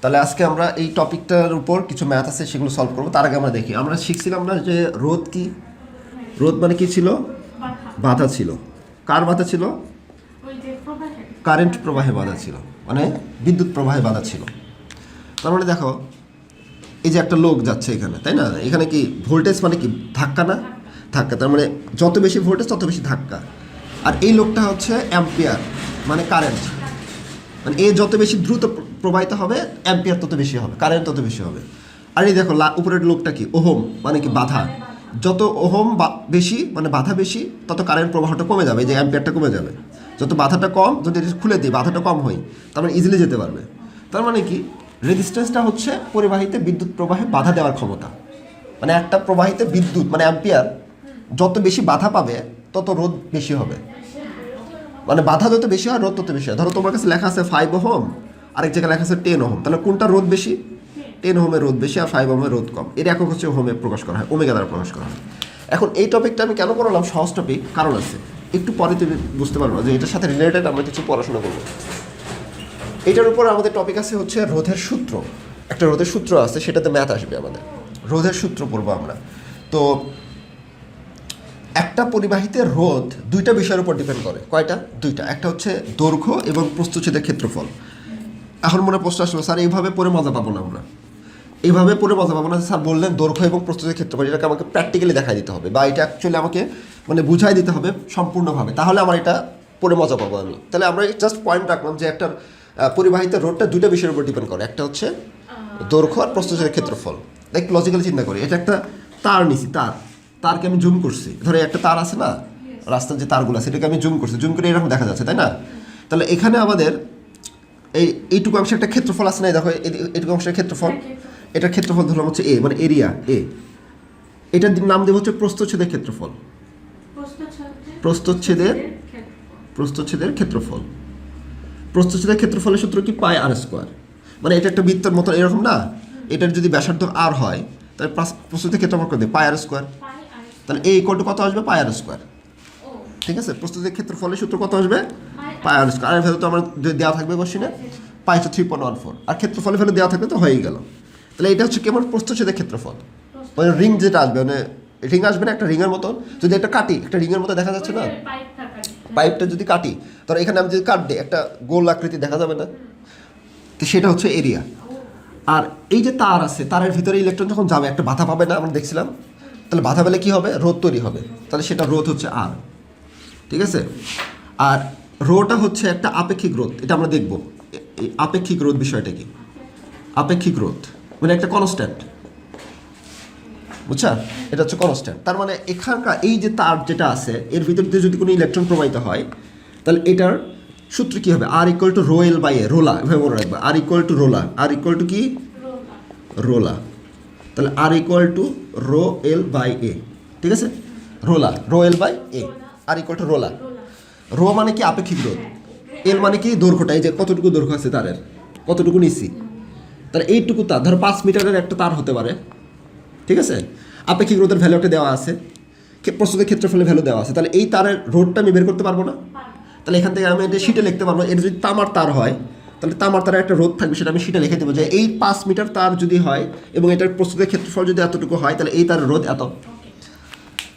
তাহলে আজকে আমরা এই টপিকটার উপর কিছু ম্যাথ আছে সেগুলো সলভ করবো। তার আগে আমরা দেখি, আমরা শিখছিলাম না যে রোধ কি। রোধ মানে কি ছিল? বাধা ছিল। কার বাধা ছিল? কারেন্ট প্রবাহে বাধা ছিল, মানে বিদ্যুৎ প্রবাহে বাধা ছিল। তার মানে দেখো, এই যে একটা লোক যাচ্ছে এখানে, তাই না? এখানে কি ভোল্টেজ মানে কি? ধাক্কা না? ধাক্কা। তার মানে যত বেশি ভোল্টেজ তত বেশি ধাক্কা। আর এই লোকটা হচ্ছে অ্যাম্পিয়ার, মানে কারেন্ট। মানে এ যত বেশি দ্রুত প্রবাহিত হবে, অ্যাম্পিয়ার তত বেশি হবে, কারেন্ট তত বেশি হবে। আর এই দেখো উপরের লোকটা কি? ওহম, মানে কি? বাধা। যত ওহম বেশি, মানে বাধা বেশি, তত কারেন্ট প্রবাহটা কমে যাবে, এই যে অ্যাম্পিয়ারটা কমে যাবে। যত বাধাটা কম, যদি খুলে দিই বাধাটা কম হয়, তার মানে ইজিলি যেতে পারবে। তার মানে কি? রেজিস্ট্যান্সটা হচ্ছে পরিবাহিতে বিদ্যুৎ প্রবাহে বাধা দেওয়ার ক্ষমতা। মানে একটা প্রবাহিতে বিদ্যুৎ মানে অ্যাম্পিয়ার যত বেশি বাধা পাবে তত রোধ বেশি হবে। মানে বাধা যত বেশি হয় রোধ তত বেশি হয়। ধরো তোমার কাছে লেখা আছে 5 ওহম, আরেক জায়গায় লেখা আছে 10 ওহম, তাহলে কোনটা রোধ বেশি? 10 ওহমের রোধ বেশি, আর 5 ওহমের রোধ কম। এর একক হচ্ছে ওহমে প্রকাশ করা হয়, ওমেগা দ্বারা প্রকাশ করা হয়। এখন এই টপিকটা আমি কেন করলাম? সহজ টপিক, কারণ আছে। একটু পরে তুমি বুঝতে পারবো যে এটার সাথে রিলেটেড আমরা কিছু পড়াশোনা করবো। এটার উপর আমাদের টপিক আছে হচ্ছে রোধের সূত্র। একটা রোধের সূত্র আছে, সেটাতে ম্যাথ আসবে আমাদের। রোধের সূত্র পড়বো আমরা। তো একটা পরিবাহিতে রোধ দুইটা বিষয়ের উপর ডিপেন্ড করে। কয়টা? দুইটা। একটা হচ্ছে দৈর্ঘ্য এবং প্রস্থচ্ছেদের ক্ষেত্রফল। এখন মনে প্রশ্ন আসলো, স্যার এইভাবে পড়ে মজা পাবো না আমরা। এইভাবে পড়ে মজা পাবো না। স্যার বললেন দৈর্ঘ্য এবং প্রস্থচ্ছেদের ক্ষেত্রফল, এটাকে আমাকে প্র্যাকটিক্যালি দেখাই দিতে হবে, বা এটা অ্যাকচুয়ালি আমাকে মানে বুঝাই দিতে হবে সম্পূর্ণভাবে, তাহলে আমার এটা পড়ে মজা পাবো আমি। তাহলে আমরা জাস্ট পয়েন্ট রাখলাম যে একটা পরিবাহিত রোধটা দুইটা বিষয়ের উপর ডিপেন্ড করে। একটা হচ্ছে দৈর্ঘ্য আর প্রস্থচ্ছেদের ক্ষেত্রফল। একটু লজিক্যালি চিন্তা করি। এটা একটা তার নিছি, তারকে আমি জুম করছি। ধরো একটা তার আছে না, রাস্তার যে তারগুলো আছে, এটাকে আমি জুম করছি, জুম করে এরকম দেখা যাচ্ছে, তাই না? তাহলে এখানে আমাদের এইটুকু অংশে একটা ক্ষেত্রফল আছে না, দেখো এইটুকু অংশের ক্ষেত্রফল। এটার ক্ষেত্রফল ধরলাম হচ্ছে এ, মানে এরিয়া এ। এটার নাম দেবো হচ্ছে প্রস্থচ্ছেদের ক্ষেত্রফল। প্রস্থচ্ছেদের ক্ষেত্রফল। প্রস্থচ্ছেদের ক্ষেত্রফলের সূত্র কি? পাই আর স্কোয়ার। মানে এটা একটা বৃত্তের মতো এরকম না, এটার যদি ব্যাসার্ধ আর হয় তাহলে প্রস্থচ্ছেদের ক্ষেত্রফল কত? পাই আর স্কোয়ার। তাহলে এই ইকুয়াল কত আসবে? পাই আর স্কোয়ার। ঠিক আছে? প্রস্থচ্ছেদের ক্ষেত্রফলের সূত্র কত আসবে? পাই আর স্কোয়ার। আর ভ্যালু তো আমার দেওয়া থাকবে কোশ্চেনে, পাই হচ্ছে 3.14, আর ক্ষেত্রফলের ভ্যালু দেওয়া থাকবে তো হয়েই গেল। তাহলে এটা হচ্ছে কেমন? প্রস্থচ্ছেদের ক্ষেত্রফল। মানে রিং যেটা আসবে, মানে রিং আসবে না একটা রিংয়ের মতন, যদি একটা কাটি, একটা রিংয়ের মতো দেখা যাচ্ছে না, পাইপটা যদি কাটি, তাহলে এখানে আমি যদি কাট দিই একটা গোল আকৃতি দেখা যাবে না? তো সেটা হচ্ছে এরিয়া। আর এই যে তার আছে, তারের ভিতরে ইলেকট্রন যখন যাবে একটা বাধা পাবে না, আমরা দেখছিলাম। তাহলে বাধা পেলে কী হবে? রোধ তৈরি হবে। তাহলে সেটা রোধ হচ্ছে আর। ঠিক আছে? আর রোটা হচ্ছে একটা আপেক্ষিক রোধ, এটা আমরা দেখব। এই আপেক্ষিক রোধ বিষয়টা কি? আপেক্ষিক রোধ মানে একটা কনস্ট্যান্ট, বুঝছা? এটা হচ্ছে কনস্ট্যান্ট। তার মানে এখানকার এই যে তার যেটা আছে, এর ভিতর দিয়ে যদি কোনো ইলেকট্রন প্রবাহিত হয়, তাহলে এটার সূত্র কী হবে? R equal to rho l by A. রোলা, এভাবে মনে রাখবে, আর ইকুয়াল টু রোলা। আর ইকুয়াল টু কি? রোলা। তাহলে R equal to rho l by A. ঠিক আছে? রোলা, rho l by A, R equal to রোলা। রো মানে কি? আপেক্ষিক রোধ। এল মানে কি? দৈর্ঘ্যটা, এই যে কতটুকু দৈর্ঘ্য আছে তারের, কতটুকু নিচ্ছি। তাহলে এইটুকু তার, ধরো 5 মিটারের একটা তার হতে পারে। ঠিক আছে? আপেক্ষিক রোধের ভ্যালু একটা দেওয়া আছে, প্রস্তুতের ক্ষেত্রফলের ভ্যালু দেওয়া আছে। তাহলে এই তারের রোধটা আমি বের করতে পারবো না? তাহলে এখান থেকে আমি এটা শিটে লিখতে পারবো। এটা যদি তামার তার হয়, তাহলে তামার তারের একটা রোধ থাকবে, সেটা আমি শিটে লিখে দেবো যে এই 5 মিটার তার যদি হয় এবং এটার প্রস্তুতের ক্ষেত্রফল যদি এতটুকু হয়, তাহলে এই তারের রোধ এত।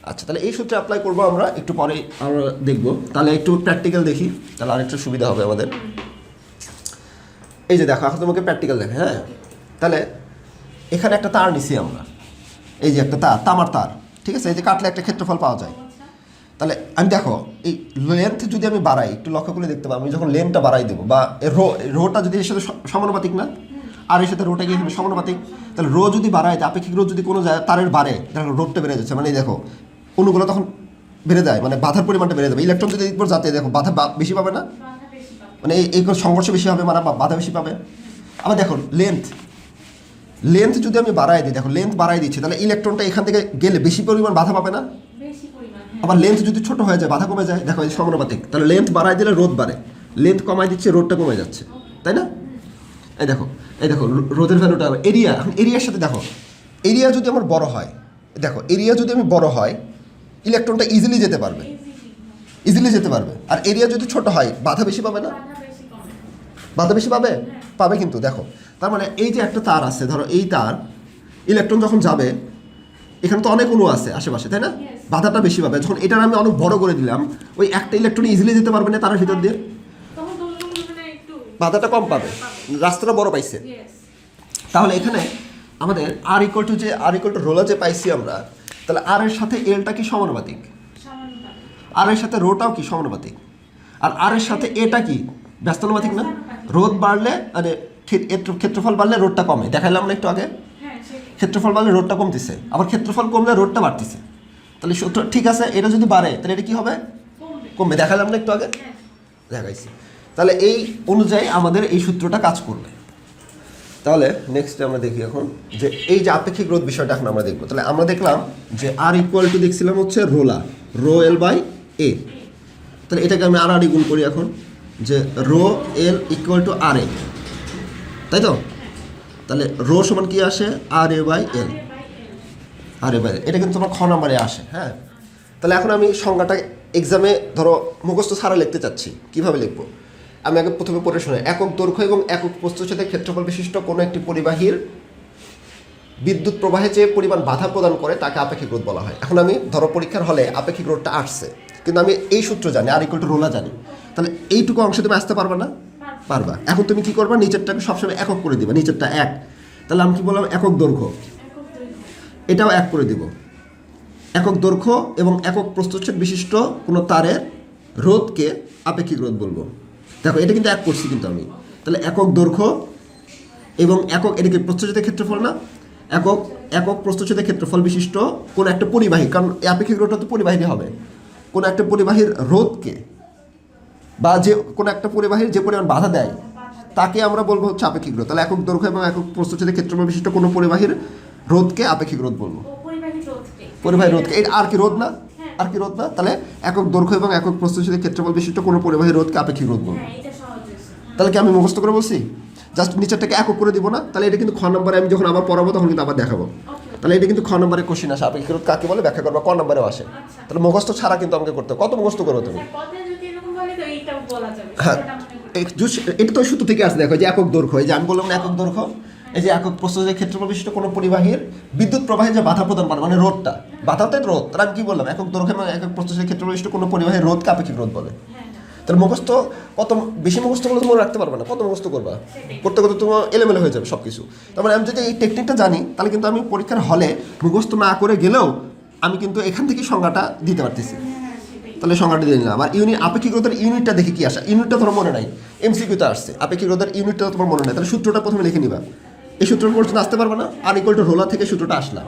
আচ্ছা, তাহলে এই সূত্রে অ্যাপ্লাই করবো আমরা, একটু পরে আমরা দেখবো। তাহলে একটু প্র্যাকটিক্যাল দেখি, তাহলে আরেকটু সুবিধা হবে আমাদের। এই যে দেখো, এখন তোমাকে প্র্যাকটিক্যাল দেখে। হ্যাঁ, তাহলে এখানে একটা তার নিছি আমরা, এই যে একটা তার, তামার তার। ঠিক আছে? এই যে কাটলে একটা ক্ষেত্রফল পাওয়া যায়। তাহলে আমি দেখো এই লেন্থ যদি আমি বাড়াই, একটু লক্ষ্য করে দেখতে পাবো, আমি যখন লেন্থটা বাড়াই দেবো, বা রোটা যদি এর সাথে সমানুপাতিক না, আর এর সাথে রোটা গিয়ে সমানুপাতিক, তাহলে রো যদি বাড়ায়, আপেক্ষিক রোধ যদি কোনো তারের বাড়ে, দেখো রোডটা বেড়ে যাচ্ছে। মানে দেখো অণুগুলো তখন বেড়ে যায়, মানে বাধার পরিমাণটা বেড়ে যাবে। ইলেকট্রন যদি একবার যাতে, দেখো বাধা বেশি পাবে না, মানে এই সংঘর্ষ বেশি হবে, মানে বাধা বেশি পাবে। আবার দেখো লেন্থ যদি আমি বাড়াই দিই, দেখো লেন্থ বাড়াই দিচ্ছি, তাহলে ইলেকট্রনটা এখান থেকে গেলে বেশি পরিমাণ বাধা পাবে না? আবার লেন্থ যদি ছোট হয়ে যায়, বাধা কমে যায়। দেখো এই সমানুপাতিক, তাহলে লেন্থ বাড়াই দিলে রোধ বাড়ে, লেন্থ কমাই দিচ্ছে রোধটা কমে যাচ্ছে, তাই না? এই দেখো রোধের ভ্যালুটা। এরিয়ার সাথে দেখো, এরিয়া যদি আমার বড় হয়, দেখো এরিয়া যদি আমি বড় হয়, ইলেকট্রনটা ইজিলি যেতে পারবে, আর এরিয়া যদি ছোট হয়, বাধা বেশি পাবে না? বাধা বেশি পাবে কিন্তু। দেখো তার মানে এই যে একটা তার আছে, ধরো এই তার, ইলেকট্রন যখন যাবে এখানে তো অনেক অণু আছে আশেপাশে, তাই না? বাধাটা বেশি পাবে। যখন এটার আমি অনেক বড় করে দিলাম, ওই একটা ইলেকট্রন ইজিলি যেতে পারবে না তার ভিতর দিয়ে, বাধাটা কম পাবে, রাস্তাটা বড় পাইছে। তাহলে এখানে আমাদের আর ইকুয়াল টু রোলা যে পাইছি আমরা, তাহলে আর এর সাথে এলটা কি সমানুপাতিক, আর এর সাথে রোটাও কি সমানুপাতিক, আর আর এর সাথে এটা কি ব্যস্তানুপাতিক না? রোধ বাড়লে মানে ক্ষেত্রফল বাড়লে রোধটা কমে, দেখাইলাম না একটু আগে? ক্ষেত্রফল বাড়লে রোধটা কমতেছে, আবার ক্ষেত্রফল কমলে রোধটা বাড়তেছে। তাহলে সূত্র ঠিক আছে, এটা যদি বাড়ে তাহলে এটা কি হবে? কমবে। দেখালাম না একটু আগে? দেখাইছি। তাহলে এই অনুযায়ী আমাদের এই সূত্রটা কাজ করবে। তাহলে নেক্সট আমরা দেখি এখন যে এই যে আপেক্ষিক রোধ বিষয়টা এখন আমরা দেখবো। তাহলে আমরা দেখলাম যে আর ইকুয়াল টু দেখছিলাম হচ্ছে রোলা, রো এল বাই এ। তাহলে এটাকে আমি আর গুণ করি এখন, যে rho l equal to R A, তাই তো? তাহলে রো সমান কি আসে? R A by l, R A by l. এটা কিন্তু তোমার খ নম্বরে আসে। হ্যাঁ, তাহলে এখন আমি সংজ্ঞাটা এক্সামে ধরো মুখস্থ ছাড়া লিখতে চাচ্ছি, কিভাবে লিখবো? আমি আগে প্রথমে পড়ে শোনাই। একক দৈর্ঘ্য এবং একক প্রস্থের সাথে ক্ষেত্রফল বিশিষ্ট কোনো একটি পরিবাহীর বিদ্যুৎ প্রবাহে যে পরিমাণ বাধা প্রদান করে তাকে আপেক্ষিক রোধ বলা হয়। এখন আমি ধরো পরীক্ষার হলে আপেক্ষিক রোধটা আসছে, কিন্তু আমি এই সূত্র জানি, আর ইকুয়াল টু রোলা জানি, তাহলে এইটুকু অংশে তুমি আসতে পারবা না? পারবা। এখন তুমি কি করবা? নিচেরটাকে সবসময় একক করে দিবা, নিচেরটা এক। তাহলে আমি কি বললাম? একক দৈর্ঘ্য, এটাও এক করে দিব। একক দৈর্ঘ্য এবং একক প্রস্থচ্ছেদ বিশিষ্ট কোনো তারের রোধকে আপেক্ষিক রোধ বলবো। দেখো এটা কিন্তু এক করছি কিন্তু আমি। তাহলে একক দৈর্ঘ্য এবং একক, এটাকে প্রস্থচ্ছেদের ক্ষেত্রফল না, একক প্রস্থচ্ছেদের ক্ষেত্রফল বিশিষ্ট কোনো একটা পরিবাহী, কারণ আপেক্ষিক রোধটা তো পরিবাহী হবে, কোনো একটা পরিবাহীর রোধকে বা যে কোনো একটা পরিবাহীর যে পরিমাণ বাধা দেয় তাকে আমরা বলবো হচ্ছে আপেক্ষিক রোধ। তাহলে একক দৈর্ঘ্য এবং একক প্রস্থচ্ছেদের ক্ষেত্রফল বিশিষ্ট কোনো পরিবাহীর রোধকে আপেক্ষিক রোধ বলবো। পরিবাহী রোধকে, এটা আর কি রোধ না? আর কি রোধ না? তাহলে একক দৈর্ঘ্য এবং একক প্রস্থচ্ছেদের ক্ষেত্রফল বিশিষ্ট কোনো পরিবাহী রোধকে আপেক্ষিক রোধ বলবো। তাহলে কি আমি মুখস্থ করে বলছি? জাস্ট নিচেরটাকে একক করে দিব না? তাহলে এটা কিন্তু খ নম্বরে আমি যখন আবার পড়াবো তখন কিন্তু আবার দেখাবো। তাহলে এটা কিন্তু খ নম্বরে কোশ্চেন আসে, আপেক্ষিক রোধ কাকে বলে ব্যাখ্যা করবো, ক নম্বরেও আসে। তাহলে মুখস্থ ছাড়া কিন্তু আমাকে করতে, কত মুখস্থ করবো তুমি? হ্যাঁ, এটা তো সূত্র থেকে আসে। দেখো যে একক দৈর্ঘ্য, এই যে আমি বললাম না একক দৈর্ঘ্য, এই যে একক প্রস্থচ্ছেদের ক্ষেত্রফল বিশিষ্ট কোনো পরিবাহীর বিদ্যুৎ প্রবাহে যে বাধা প্রদান করে, মানে রোধটা, বাধাতে রোধ। তাহলে আমি কি বললাম? একক দৈর্ঘ্য এবং একক প্রস্থচ্ছেদের ক্ষেত্রফল বিশিষ্ট কোনো পরিবাহীর রোধকে আপেক্ষিক রোধ বলে। তাহলে মুখস্থ কত বেশি মুখস্থ করলে তুমি রাখতে পারবে না, কত মুখস্থ করবা? করতে করতে তোমার এলোমেলো হয়ে যাবে সব কিছু। তার মানে আমি যদি এই টেকনিকটা জানি তাহলে কিন্তু আমি পরীক্ষার হলে মুখস্থ না করে গেলেও আমি কিন্তু এখান থেকে সংজ্ঞাটা দিতে পারতেছি। তাহলে সংজ্ঞাটা দিয়ে নিলাম। আর আপেক্ষিক রোধের ইউনিটটা দেখে কি আসা, ইউনিটটা তোমার মনে নাই, এমসিকিউতে আসছে। আপেক্ষিক রোধের ইউনিটটা তোমার মনে নাই, তাহলে সূত্রটা প্রথমে লিখে নিবা। এই সূত্র পর্যন্ত আসতে পারবে না, আর ইকুয়াল টু রোলা থেকে সূত্রটা আসলাম।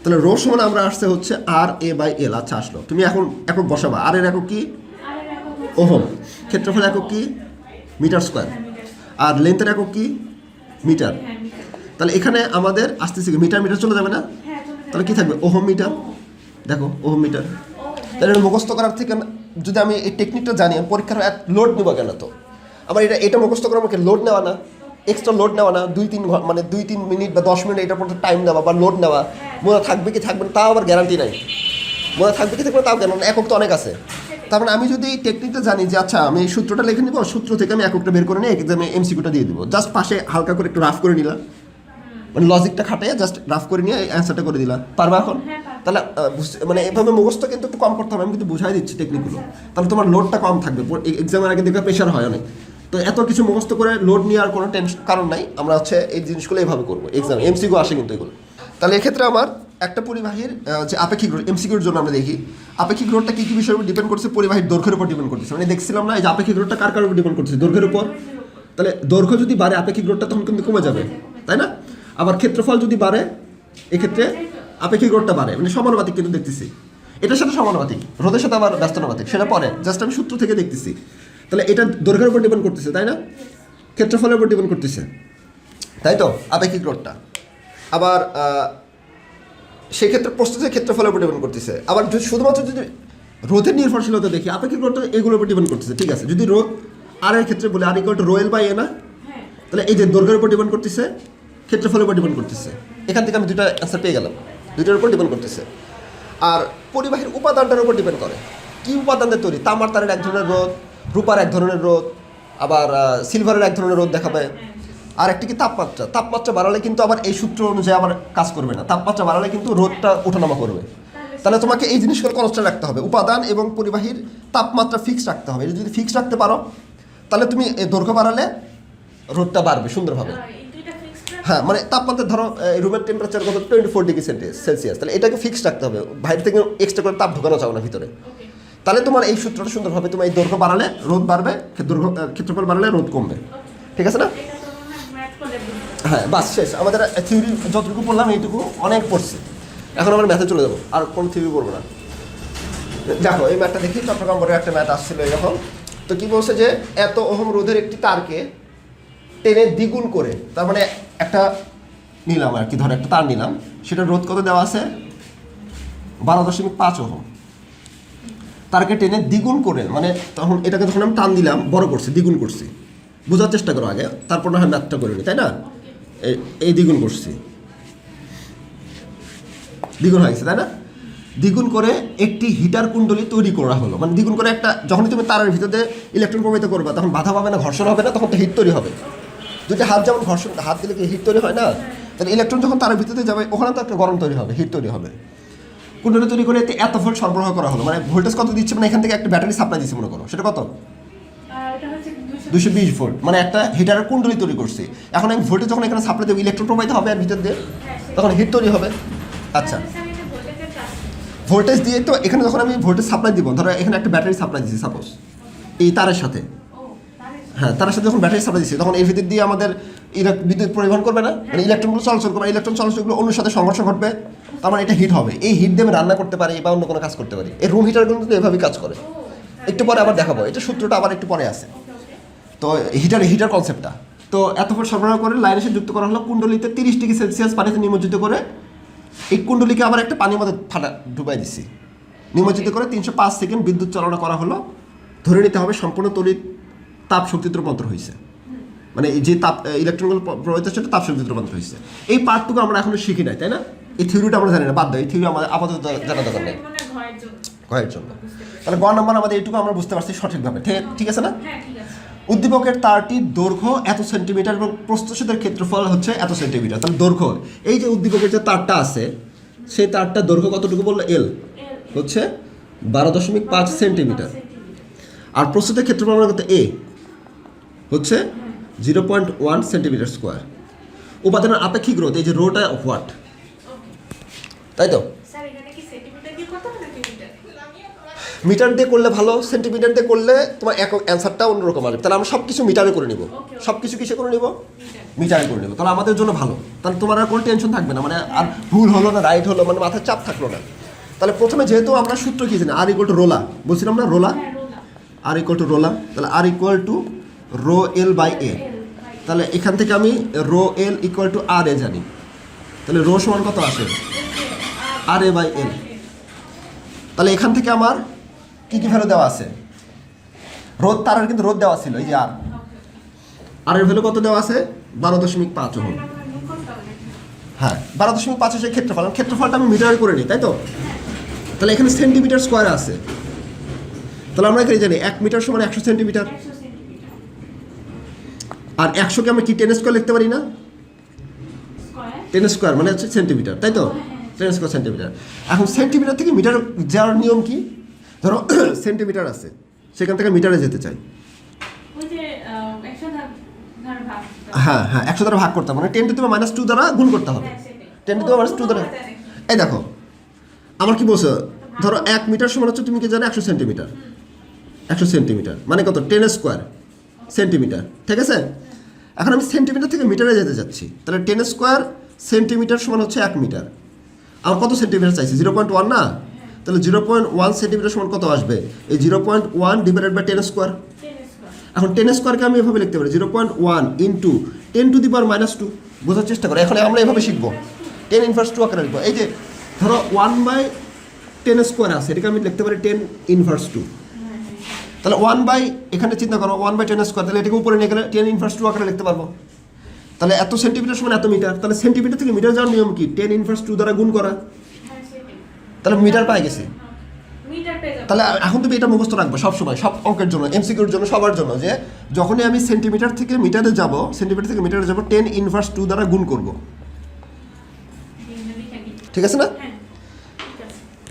তাহলে রো সমান আমরা আসছে হচ্ছে আর এ বাই এল। আচ্ছা আসলো, তুমি এখন একক বসাবা। আর এর একক কি? ওহম। ক্ষেত্রফল একক কি? Metre square. আর লেন্থের একক কি? মিটার। তাহলে এখানে আমাদের আসতেছে কি মিটার, মিটার চলে যাবে না? তাহলে কি থাকবে? Ohm meter. দেখো ওহম মিটার। তাহলে মুখস্থ করার থেকে যদি আমি এই টেকনিকটা জানি, আমি পরীক্ষার লোড নেবো কেন? তো আমার এটা মুখস্থ করা আমাকে লোড নেওয়া না, এক্সট্রা লোড নেওয়া না, 2-3 মিনিট বা 10 মিনিট এটার পর টাইম নেওয়া বা লোড নেওয়া। মনে থাকবে কি থাকবে না তাও আবার গ্যারান্টি নাই, মনে থাকবে কি থাকবে না তাও কেন, একক তো অনেক আছে। তার মানে আমি যদি এই টেকনিকটা জানি যে আচ্ছা আমি এই সূত্রটা লিখে নিব, সূত্র থেকে আমি এককটা বের করে নিয়ে এক্সামে এমসিকিউটা দিয়ে দিব, জাস্ট পাশে হালকা করে একটু রাফ করে নিলাম, মানে লজিকটা খাটাইয়া জাস্ট রাফ করে নিয়ে অ্যান্সারটা করে দিলাম। পারবা এখন? তাহলে মানে এভাবে মুখস্থ কিন্তু একটু কম করতে হবে, আমি কিন্তু বুঝাই দিচ্ছি টেকনিকগুলো। তাহলে তোমার লোডটা কম থাকবে, এক্সামের আগে দেখবে প্রেশার হয় অনেক। তো এত কিছু মুখস্থ করে লোড নেওয়ার কোনো টেনশন কারণ নাই, আমরা হচ্ছে এই জিনিসগুলো এইভাবে করবো এক্সামে, এমসিকিউ আসে কিন্তু এগুলো। তাহলে এক্ষেত্রে আমার একটা পরিবাহীর যে আপেক্ষিক রোধ, এমসিকিউর জন্য আমরা দেখি আপেক্ষিক রোধটা কী কী বিষয়ের উপর ডিপেন্ড করছে, পরিবাহীর দৈর্ঘ্যের উপর ডিপেন্ড করতেছে। মানে দেখছিলাম না এই যে আপেক্ষিক রোধটা কার উপর ডিপেন্ড করছে? দৈর্ঘ্যের উপর। তাহলে দৈর্ঘ্য যদি বাড়ে আপেক্ষিক রোধটা তখন কিন্তু কমে যাবে, তাই না? আবার ক্ষেত্রফল যদি বাড়ে এক্ষেত্রে আপেক্ষিক রোধটা বাড়ে, মানে সমানুপাতিক কিন্তু দেখতেছি, এটার সাথে সমানুপাতিক, রোধের সাথে আবার ব্যস্তানুপাতিক, সেটা পরে জাস্ট আমি সূত্র থেকে দেখতেছি। তাহলে এটা দৈর্ঘ্যের উপর ডিপেন্ড করতেছে, তাই না? ক্ষেত্রফলের উপর ডিপেন্ড করতেছে, তাই তো আপেক্ষিক রোধটা। আবার সেক্ষেত্রে প্রস্থের ক্ষেত্রফলের উপর ডিপেন্ড করতেছে। আবার যদি শুধুমাত্র যদি রোধের নির্ভরশীলতা দেখি, আপেক্ষিক রোধটা এগুলোর উপর ডিপেন্ড করতেছে, ঠিক আছে? যদি রোধ আর এর ক্ষেত্রে বলে R equal to rho l by A না, তাহলে এই যে দৈর্ঘ্যের উপর ডিপেন্ড করতেছে, ক্ষেত্রফলের উপর ডিপেন্ড করতেছে। এখান থেকে আমি দুইটা অ্যান্সার পেয়ে গেলাম, দুইটার উপর ডিপেন্ড করতেছে। আর পরিবাহীর উপাদানটার উপর ডিপেন্ড করে, কী উপাদান দিয়ে তৈরি। তামার তারের এক ধরনের রোধ, রূপার এক ধরনের রোধ, আবার সিলভারের এক ধরনের রোধ দেখাবে, আর একটি কি তাপমাত্রা। তাপমাত্রা বাড়ালে কিন্তু আবার এই সূত্র অনুযায়ী আবার কাজ করবে না, তাপমাত্রা বাড়ালে কিন্তু রোদটা ওঠানামা করবে। তাহলে তোমাকে এই জিনিসগুলো কনস্ট্যান্ট রাখতে হবে, উপাদান এবং পরিবাহীর তাপমাত্রা ফিক্স রাখতে হবে। যদি ফিক্স রাখতে পারো তাহলে তুমি এই দৈর্ঘ্য বাড়ালে রোদটা বাড়বে সুন্দরভাবে। হ্যাঁ, মানে তাপমাত্রা ধরো রুমের টেম্পারেচার কত 24 ডিগ্রি সেলসিয়াস, তাহলে এটাকে ফিক্স রাখতে হবে, বাইরে থেকে এক্সট্রা করে তাপ ঢোকানো যাবে না ভিতরে। তাহলে তোমার এই সূত্রটা সুন্দরভাবে, তোমার এই দৈর্ঘ্য বাড়ালে রোদ বাড়বে, দৈর্ঘ্য ক্ষেত্রফল বাড়ালে রোদ কমবে। ঠিক আছে না? হ্যাঁ, বাস শেষ। আমাদের থিওরি যতটুকু পড়লাম এইটুকু অনেক পড়ছি, এখন আমরা ম্যাথে চলে যাবো, আর কোনো থিওরি পড়বো না। দেখো এই ম্যাথটা দেখি, চট্টগ্রাম বোর্ডের একটা ম্যাথ আসছিল এরকম। তো কি বলছে যে এত ওহম রোধের একটি তারকে টেনে দ্বিগুণ করে, তার মানে একটা নিলাম আর কি, ধরো একটা তার নিলাম, সেটা রোধ কত দেওয়া আছে 12.5 ওহম। তারকে টেনে দ্বিগুণ করে, মানে তখন এটাকে যখন আমি টান দিলাম বড় করছি, দ্বিগুণ করছি, বোঝার চেষ্টা করো আগে, তারপর না হয় ম্যাথটা করে নি, তাই না? এই দ্বিগুণ করছি, দ্বিগুণ হয়ে গেছে, তাই না? দ্বিগুণ করে একটি হিটার কুণ্ডলী তৈরি করা হলো, মানে দ্বিগুণ করে একটা, যখনই তুমি তারের ভিতরে ইলেকট্রন প্রবাহিত করবা তখন বাধা পাবে না, ঘর্ষণ হবে না, তখন তো হিট তৈরি হবে। যদি হাত যেমন ঘর্ষণ, হাত দিলে কি হিট তৈরি হয় না? তাহলে ইলেকট্রন যখন তারের ভিতরে যাবে ওখানে তো একটা গরম তৈরি হবে, হিট তৈরি হবে। কুণ্ডলী তৈরি করে এত ভোল্ট সরবরাহ করা হলো, মানে ভোল্টেজ কত দিচ্ছে, মানে এখান থেকে একটা ব্যাটারি সাপ্লাই দিচ্ছে মনে করো, সেটা কত 220 ভোল্ট, মানে একটা হিটারের কুণ্ডলী তৈরি করছে। এখন আমি ভোল্টেজ যখন এখানে সাপ্লাই দেবো, ইলেকট্রন প্রবাহিত হবে আর ভিতর দিয়ে, তখন হিট তৈরি হবে। আচ্ছা, ভোল্টেজ দিয়ে তো এখানে যখন আমি ভোল্টেজ সাপ্লাই দিব, ধরো এখানে একটা ব্যাটারি সাপ্লাই দিচ্ছি সাপোজ এই তারের সাথে, হ্যাঁ তারের সাথে যখন ব্যাটারি সাপ্লাই দিচ্ছি, তখন এর ভিতর দিয়ে আমাদের বিদ্যুৎ পরিবহন করবে না, মানে ইলেকট্রনগুলো চলাচল করবে, ইলেকট্রন চলাচলগুলো অন্য সাথে সংঘর্ষ ঘটবে, তার মানে এটা হিট হবে। এই হিট দিয়ে আমি রান্না করতে পারি বা অন্য কোনো কাজ করতে পারি। এই রুম হিটারগুলো কিন্তু এভাবেই কাজ করে, একটু পরে আবার দেখাবো, এটা সূত্রটা আবার একটু পরে আছে। তো হিটার কনসেপ্টটা তো এত ভোল্ট সরবরাহ করে লাইনের সাথে যুক্ত করা হলো, কুণ্ডলীতে 30 ডিগ্রি সেলসিয়াস পানিতে নিমজ্জিত করে, এই কুণ্ডলীকে আবার একটা পানির মধ্যে ডুবাই দিচ্ছি, নিমজ্জিত করে 305 সেকেন্ড বিদ্যুৎ চালনা করা হলো। ধরে নিতে হবে সম্পূর্ণ তড়িৎ তাপ শক্তিতে রূপান্তর হয়েছে, মানে এই যে তাপ ইলেকট্রনগুলো প্রবাহিত সেটা তাপ শক্তিতে রূপান্তর হয়েছে। এই পার্টটুকু আমরা এখনো শিখি নাই, তাই না? এই থিওরিটা আমরা জানি না, বাদ দাও, এই থিওরি আমাদের আপাতত জানা দরকার নেই ঘরের জন্য। তাহলে গ নম্বর আমাদের এইটুকু আমরা বুঝতে পারছি সঠিকভাবে, ঠিক আছে না? উদ্দীপকের তারটির দৈর্ঘ্য এত সেন্টিমিটার এবং প্রস্থচ্ছেদের ক্ষেত্রফল হচ্ছে এত সেন্টিমিটার। তাহলে দৈর্ঘ্য, এই যে উদ্দীপকের যে তারটা আছে সেই তারটার দৈর্ঘ্য কতটুকু বললো, এল হচ্ছে 12.5 সেন্টিমিটার, আর প্রস্থচ্ছেদের ক্ষেত্রফল আমরা কত, এ হচ্ছে 0.1 সেন্টিমিটার স্কোয়ার। উপাদানের আপেক্ষিক রোধ, এই যে রোটা হোয়াট, তাই তো? মিটার দিয়ে করলে ভালো, সেন্টিমিটার দিয়ে করলে তোমার অ্যান্সারটা অন্যরকম আসবে। তাহলে আমরা সব কিছু মিটারে করে নিব, সব কিছু কিসে করে নিব, মিটারে করে নেব, তাহলে আমাদের জন্য ভালো। তাহলে তোমার আর কোনো টেনশন থাকবে না, মানে আর ভুল হলো না রাইট হলো, মানে মাথায় চাপ থাকলো না। তাহলে প্রথমে যেহেতু আমরা সূত্র কি জানি, আর ইকুয়াল টু রোলা, বলছিলাম না রোলা, আর ইকুয়াল টু রোলা, তাহলে R equal to rho l by A. তাহলে এখান থেকে আমি rho l equal to R A জানি, তাহলে রো সমান কত আসে, আর এ বাই এল। তাহলে এখান থেকে আমার কী কী ভ্যালু দেওয়া আছে, রোদ, তারের কিন্তু রোদ দেওয়া ছিল, এই যে আর এর ভ্যালু কত দেওয়া আছে 12.5 ওহম। হ্যাঁ 12.5 হচ্ছে ক্ষেত্রফলটা আমি মিটারে করে নিই, তাই তো? তাহলে এখানে সেন্টিমিটার স্কোয়ার আছে, তাহলে আমরা এখানে জানি 1 মিটার সমান 100 সেন্টিমিটার, আর 100কে আমরা কি 10 স্কোয়ার লিখতে পারি না, 10 স্কোয়ার মানে হচ্ছে সেন্টিমিটার, তাই তো? 10 স্কোয়ার সেন্টিমিটার। এখন সেন্টিমিটার থেকে মিটার যাওয়ার নিয়ম কি, ধরো সেন্টিমিটার আছে, সেখান থেকে মিটারে যেতে চাই, হ্যাঁ 100 দ্বারা ভাগ করতে হবে, মানে 10⁻² দ্বারা গুণ করতে হবে, 10⁻² দ্বারা। এই দেখো আমার কি বলছো, ধরো 1 মিটার সমান হচ্ছে, তুমি কি জানো 100 সেন্টিমিটার, 100 সেন্টিমিটার মানে কত 10 স্কোয়ার সেন্টিমিটার, ঠিক আছে? এখন আমি সেন্টিমিটার থেকে মিটারে যেতে চাচ্ছি, তাহলে 10 স্কোয়ার সেন্টিমিটার সমান হচ্ছে 1 মিটার। আমার কত সেন্টিমিটার চাইছি, 0.1 না? তাহলে 0.1 সেন্টিমিটার সমান কত আসবে, এই 0.1 ডিভাইডেড বাই 10 স্কোয়ার। এখন 10 স্কোয়ারকে আমি এভাবে লিখতে পারি 0.1 ইন্টু 10⁻²। বোঝার চেষ্টা করো, এখন আমরা এভাবে শিখবো, 10⁻² আকারে লিখবো। এই যে ধরো 1/10 স্কোয়ার আছে, এটাকে আমি লিখতে পারি 10⁻²। তাহলে 1 এখানে চিন্তা করো 1/10 স্কোয়ার, তাহলে এটাকে উপরে নিয়ে গেলে 10⁻² আকারে লিখতে পারবো। তাহলে এত সেন্টিমিটার সমান এত মিটার, তাহলে সেন্টিমিটার থেকে মিটার যাওয়ার নিয়ম কি, 10⁻² দ্বারা গুণ করা, তাহলে মিটার পাই গেছি, তাহলে এখন তুমি এটা মুখস্থ রাখবে সবসময়, সব অঙ্কের জন্য, এমসিকিউর জন্য, সবার জন্য, যে যখনই আমি সেন্টিমিটার থেকে মিটারে যাব, সেন্টিমিটার থেকে মিটারে যাব 10 ইনভার্স 2 দ্বারা গুণ করব। ঠিক আছে না?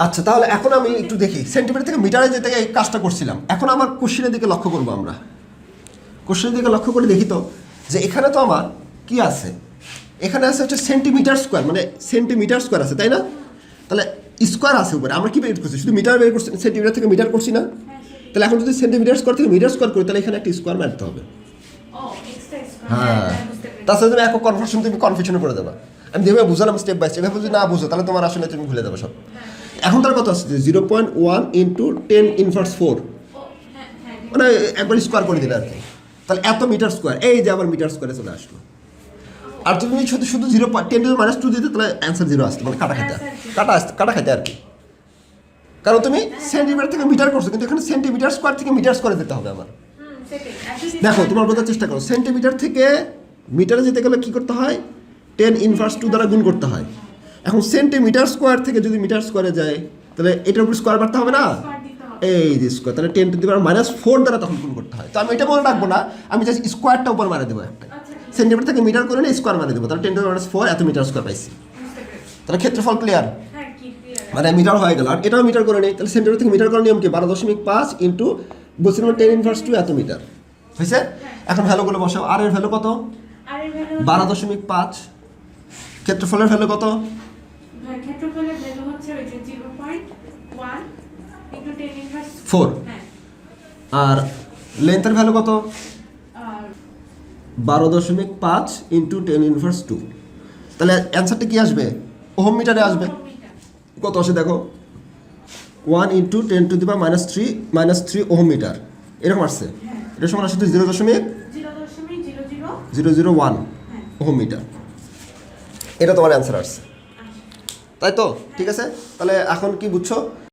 আচ্ছা, তাহলে এখন আমি একটু দেখি সেন্টিমিটার থেকে মিটারে যেতে এই কাজটা করছিলাম। এখন আমার কোশ্চেনের দিকে লক্ষ্য করবো আমরা। কোশ্চেনের দিকে লক্ষ্য করে দেখি তো যে এখানে তো আমার কি আছে, এখানে আছে হচ্ছে সেন্টিমিটার স্কোয়ার, মানে সেন্টিমিটার স্কোয়ার আছে, তাই না? তাহলে স্কোয়ার আছে উপরে, আমরা কি বের করছি? শুধু মিটার বের করছি, সেন্টিমিটার থেকে মিটার করছি না? তাহলে এখন যদি সেন্টিমিটার স্কোয়ার থেকে মিটার স্কোয়ার করি, তাহলে এখানে একটা স্কোয়ার মারতে হবে। হ্যাঁ, তাছাড়া তুমি একক কনভার্সন তুমি কনফিউশনে করে দেবা। আমি যেভাবে বুঝালাম স্টেপ বাই স্টেপ, এভাবে যদি না বুঝো তাহলে তোমার আসলে তুমি ভুলে যাবে সব। এখন তার কত আসছে? 0.1 ইন্টু 10 ইনভার্স 4, মানে একবার স্কোয়ার করে দিলে আর কি। তাহলে এত মিটার স্কোয়ার, এই যে আবার মিটার স্কোয়ারে চলে আসলো। আর যদি শুধু শুধু 0.10⁻² দিতে, তাহলে অ্যান্সার 0 আসতো, মানে কাটা খাইতে আর কি। কারণ তুমি সেন্টিমিটার থেকে মিটার করছো, কিন্তু এখানে সেন্টিমিটার স্কোয়ার থেকে মিটার স্কোয়ারে যেতে হবে আমার। দেখো, তোমার বোঝার চেষ্টা করো, সেন্টিমিটার থেকে মিটারে যেতে গেলে কী করতে হয়? 10 ইনভার্স 2 দ্বারা গুণ করতে হয়। এখন সেন্টিমিটার স্কোয়ার থেকে যদি মিটার স্কোয়ারে যায়, তাহলে এটার উপর স্কোয়ার বাড়তে হবে না? এই যে স্কোয়ার, তাহলে 10⁻⁴ দ্বারা তখন গুণ করতে হয়। তো আমি এটা মনে রাখবো না, আমি জাস্ট স্কোয়ারটা উপর মারে দেবো একটা। সেন্টিমিটার থেকে মিটার করে নিয়ে স্কোয়ার মারে দেবো, তাহলে 10⁻⁴ এত মিটার স্কোয়ার পাইছি। তাহলে ক্ষেত্রফল ক্লিয়ার, মানে মিটার হয়ে গেল। আর এটাও মিটার করে নেই, তাহলে সেন্টিমিটার থেকে মিটার করার নিয়ম কি? 12.5 ইন্টু বলছিলাম 10 ইনভার্স 2 এত মিটার হয়েছে। এখন ভ্যালুগুলো বসাও। আর এর ভ্যালু কত? 12.5। ক্ষেত্রফলের ভ্যালু কত? ক্ষেত্রফলের ভ্যালু হচ্ছে ওই যে 0.1 ইনটু 10 ইনভার্স 4। আর লেন্থের ভ্যালু কত? 12.5 ইন্টু 10 ইনভার্স 2। তাহলে অ্যান্সারটা কি আসবে? ওহম মিটারে আসবে। কত আসে দেখো, 1 ইন্টু 10⁻³ ওহম মিটার, এরকম আসছে। এটা সমান আসছে 0.00001 ওহম মিটার। এটা তোমার অ্যান্সার আসছে, তাই তো? ঠিক আছে, তাহলে এখন কি বুঝছো?